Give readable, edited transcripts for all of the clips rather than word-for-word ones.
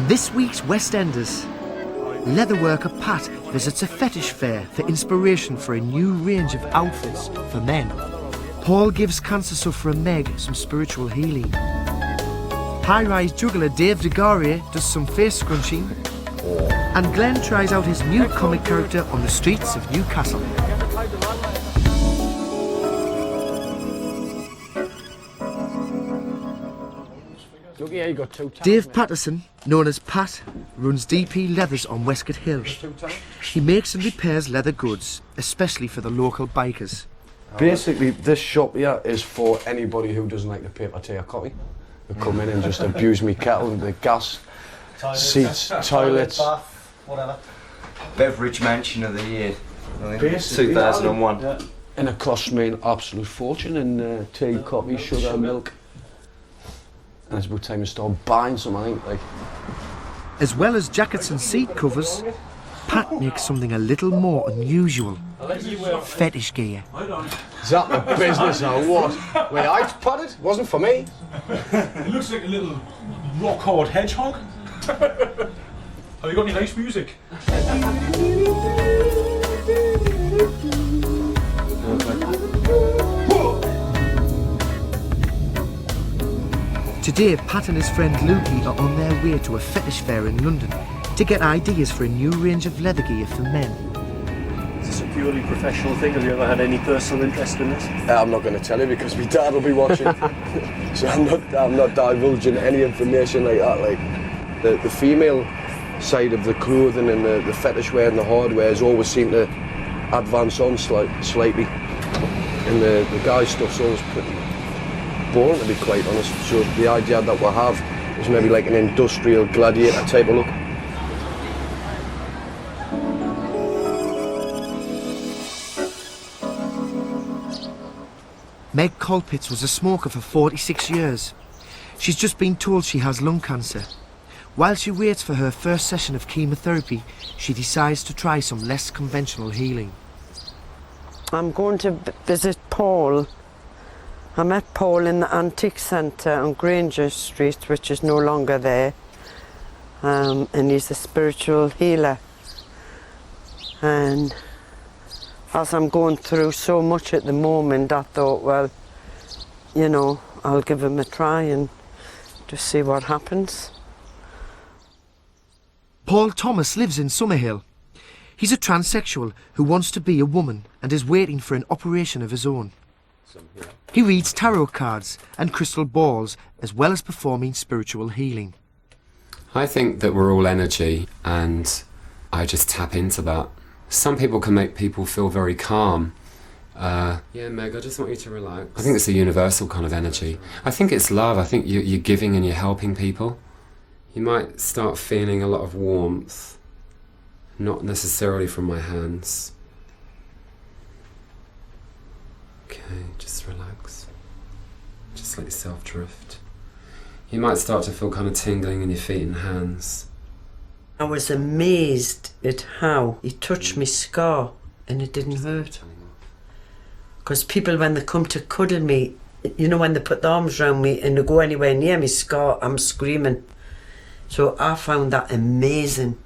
On this week's WestEnders, leatherworker Pat visits a fetish fair for inspiration for a new range of outfits for men. Paul gives cancer sufferer Meg some spiritual healing. High-rise juggler Dave DeGaurier does some face scrunching. And Glenn tries out his new comic character on the streets of Newcastle. Dave Patterson, known as Pat, runs DP Leathers on Westcott Hill. He makes and repairs leather goods, especially for the local bikers. Basically, this shop here is for anybody who doesn't like the paper tier copy. They come in and just abuse me kettle, the gas, seats, toilets. Whatever. Beverage Mansion of the Year, 2001. Yeah. And it costs me an absolute fortune in tea, coffee, sugar, milk. And it's about time to start buying some, I think. Like. As well as jackets and seat covers, Pat makes something a little more unusual. Fetish gear. Is that the business or what? Wait, I potted? It wasn't for me. It looks like a little rock-hard hedgehog. Have you got any nice music? Today, Pat and his friend Lukey are on their way to a fetish fair in London to get ideas for a new range of leather gear for men. Is this a purely professional thing? Have you ever had any personal interest in this? I'm not going to tell you because my dad will be watching. So I'm not divulging any information like that. Like the female side of the clothing and the fetish wear and the hardware has always seemed to advance on slightly, and the guy stuff's always pretty boring, to be quite honest. So the idea that we have is maybe like an industrial gladiator type of look. Meg Colpitts was a smoker for 46 years. She's just been told she has lung cancer. While she waits for her first session of chemotherapy, she decides to try some less conventional healing. I'm going to visit Paul. I met Paul in the antique centre on Granger Street, which is no longer there. And he's a spiritual healer. And as I'm going through so much at the moment, I thought, well, you know, I'll give him a try and just see what happens. Paul Thomas lives in Summerhill. He's a transsexual who wants to be a woman and is waiting for an operation of his own. He reads tarot cards and crystal balls as well as performing spiritual healing. I think that we're all energy and I just tap into that. Some people can make people feel very calm. Yeah, Meg, I just want you to relax. I think it's a universal kind of energy. I think it's love. I think you're giving and you're helping people. You might start feeling a lot of warmth, not necessarily from my hands. Okay, just relax. Just let yourself drift. You might start to feel kind of tingling in your feet and hands. I was amazed at how he touched my scar and it didn't hurt. Because people, when they come to cuddle me, you know, when they put their arms around me and they go anywhere near me scar, I'm screaming. So I found that amazing,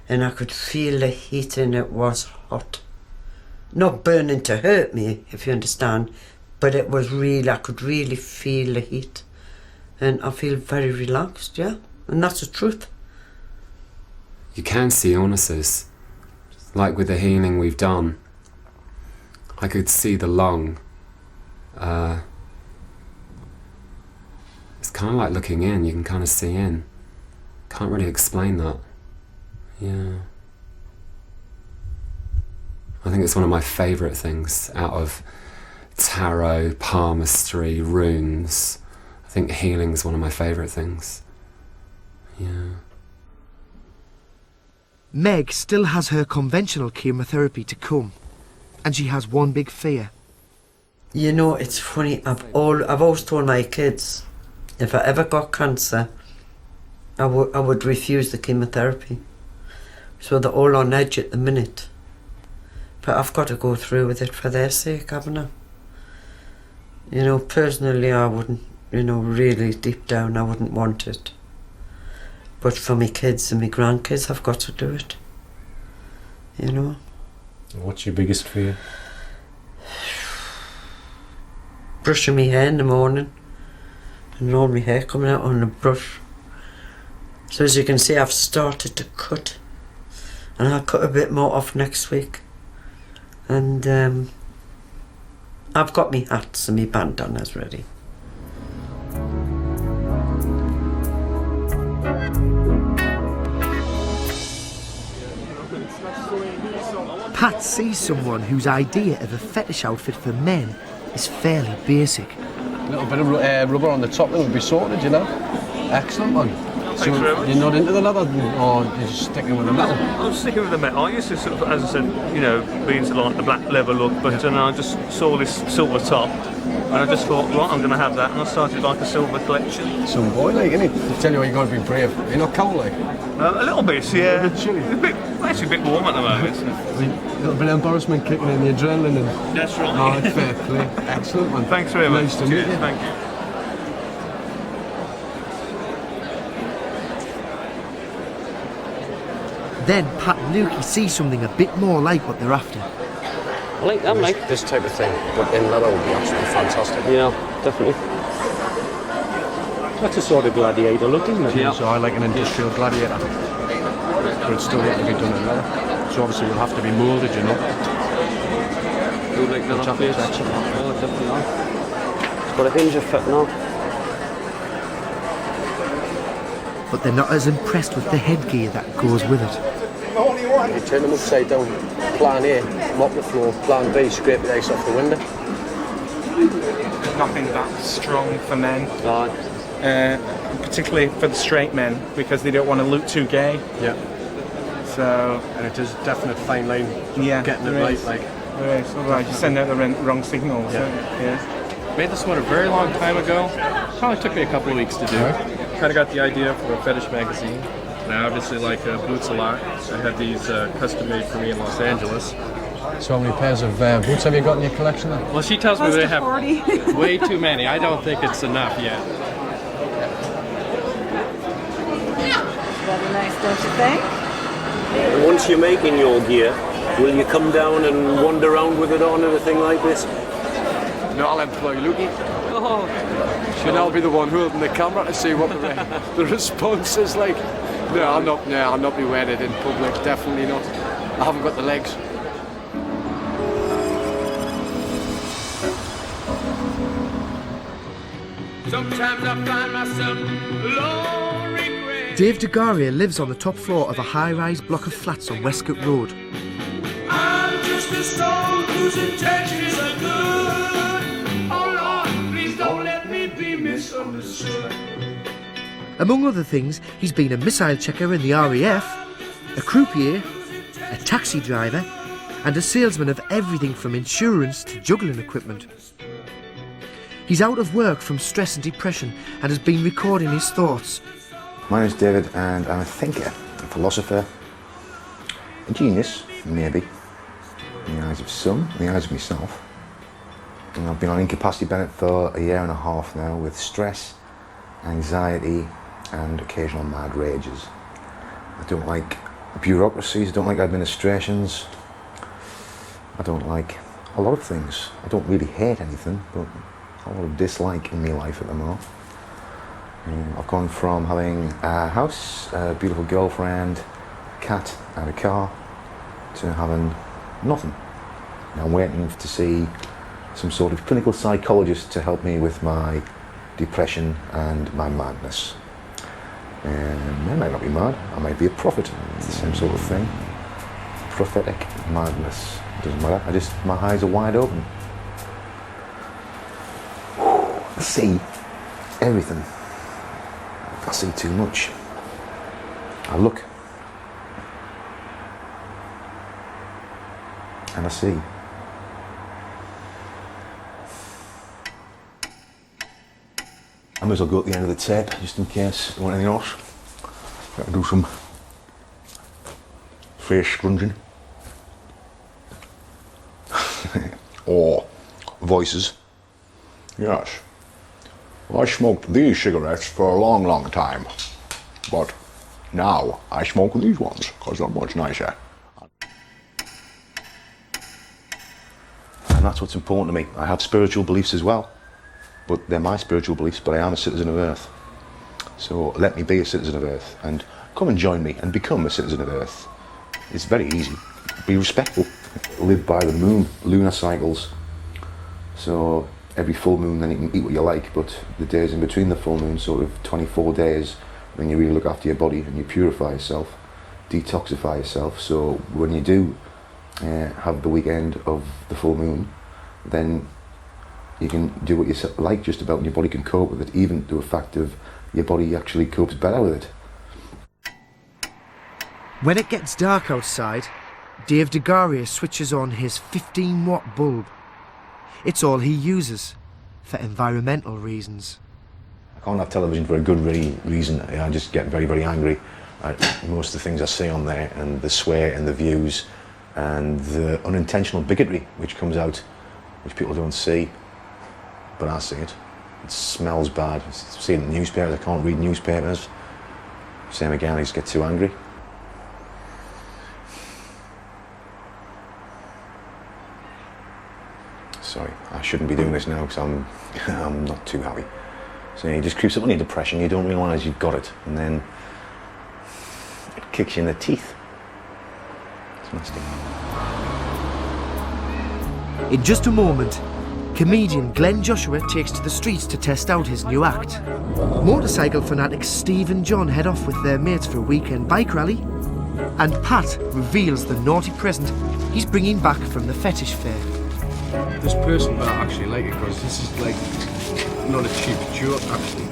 and I could feel the heat and it was hot. Not burning to hurt me, if you understand, but it was really, I could really feel the heat. And I feel very relaxed, yeah, and that's the truth. You can see illnesses, like with the healing we've done. I could see the lung. It's kind of like looking in, you can kind of see in. Can't really explain that. Yeah. I think it's one of my favourite things out of tarot, palmistry, runes. I think healing's one of my favourite things. Yeah. Meg still has her conventional chemotherapy to come, and she has one big fear. You know, it's funny, I've always told my kids, if I ever got cancer, I would refuse the chemotherapy. So they're all on edge at the minute. But I've got to go through with it for their sake, haven't I? You know, personally I wouldn't, you know, really deep down I wouldn't want it. But for me kids and my grandkids, I've got to do it. You know? What's your biggest fear? Brushing my hair in the morning and all my hair coming out on the brush. So as you can see, I've started to cut, and I'll cut a bit more off next week. And I've got me hats and me bandanas ready. Pat sees someone whose idea of a fetish outfit for men is fairly basic. A little bit of rubber on the top, and we'll be sorted, you know. Excellent one. So you're not into the leather, or you're just sticking with the metal? I'm sticking with the metal. I used to sort of, as I said, you know, be into like the black leather look, but then I just saw this silver top, and I just thought, right, I'm going to have that, and I started like a silver collection. Some boy, like, innit? I tell you what, you got to be brave. You're not cold, like. A little bit, yeah. A bit chilly. Actually a bit warm at the moment. A little bit of embarrassment kicking in, the adrenaline, and That's right. oh, it's fair play. Excellent one. Thanks very much. Nice to meet you. Thank you. Then Pat and Lukey see something a bit more like what they're after. I'm like This type of thing, but in leather would be absolutely fantastic. yeah, definitely. That's a sort of gladiator look, isn't it? Yeah. So I like an industrial gladiator, but it's still yet to be done in leather. So obviously we'll have to be moulded, you know. Do like that Chocolate place? section. Oh, definitely are. It's got a hinge of fit now. But they're not as impressed with the headgear that goes with it. You turn them upside down, plan A, mop the floor, plan B, scrape the ice off the window. Nothing that strong for men, Aye. particularly for the straight men, because they don't want to look too gay. Yeah. So And it is a definite fine line, yeah, getting it there right, is. like. There is. Otherwise, you send out the wrong signal. So, yeah. Made this one a very long time ago. Probably took me a couple of weeks to do. Kind of got the idea for a fetish magazine. And I obviously like boots a lot. I had these custom made for me in Los Angeles. So how many pairs of boots have you got in your collection then? Well, she tells me they have way too many. I don't think it's enough yet. Very nice, don't you think? And once you're making your gear, will you come down and wander around with it on and a thing like this? No, I'll employ Lukey. Oh, And I'll be the one holding the camera to see what the response is like. No, I'll not be wearing it in public, definitely not. I haven't got the legs. Sometimes I find myself alone, regret. Dave DeGaria lives on the top floor of a high-rise block of flats on Westcott Road. I'm just a soul whose intentions are good. Oh Lord, please don't let me be misunderstood. Among other things, he's been a missile checker in the RAF, a croupier, a taxi driver, and a salesman of everything from insurance to juggling equipment. He's out of work from stress and depression and has been recording his thoughts. My name's David and I'm a thinker, a philosopher, a genius, maybe, in the eyes of some, in the eyes of myself. And I've been on incapacity benefit for a year and a half now with stress, anxiety and occasional mad rages. I don't like bureaucracies, I don't like administrations, I don't like a lot of things. I don't really hate anything, but a lot of dislike in my life at the moment. I've gone from having a house, a beautiful girlfriend, a cat and a car, to having nothing. And I'm waiting to see some sort of clinical psychologist to help me with my depression and my madness. And I might not be mad, I might be a prophet. It's the same sort of thing. Prophetic madness. It doesn't matter, my eyes are wide open. I see everything. I see too much. I look. And I see. I may as well go at the end of the tape, just in case you want anything else. Got to do some face scrunging. Or voices. Yes. Well, I smoked these cigarettes for a long, long time. But Now, I smoke these ones, because they're much nicer. And that's what's important to me. I have spiritual beliefs as well, but they're my spiritual beliefs, but I am a citizen of Earth. So let me be a citizen of Earth, and come and join me and become a citizen of Earth. It's very easy. Be respectful. Live by the moon, lunar cycles. So every full moon, then you can eat what you like, but the days in between the full moon, sort of 24 days, when you really look after your body and you purify yourself, detoxify yourself. So when you do have the weekend of the full moon, then you can do what you like just about, and your body can cope with it, even to a fact of your body actually copes better with it. When it gets dark outside, Dave DeGaria switches on his 15-watt bulb. It's all he uses, for environmental reasons. I can't have television for a good reason. I just get very, very angry at most of the things I see on there, and the swear and the views and the unintentional bigotry which comes out, which people don't see, but I see it. It smells bad. I see it in the newspapers. I can't read newspapers. Same again, I just get too angry. Sorry, I shouldn't be doing this now because I'm not too happy. So it just creeps up on your depression, you don't realise you've got it, and then it kicks you in the teeth. It's nasty. In just a moment, comedian Glenn Joshua takes to the streets to test out his new act. Motorcycle fanatics Steve and John head off with their mates for a weekend bike rally, and Pat reveals the naughty present he's bringing back from the fetish fair. This person might actually like it, because this is like not a cheap joke actually.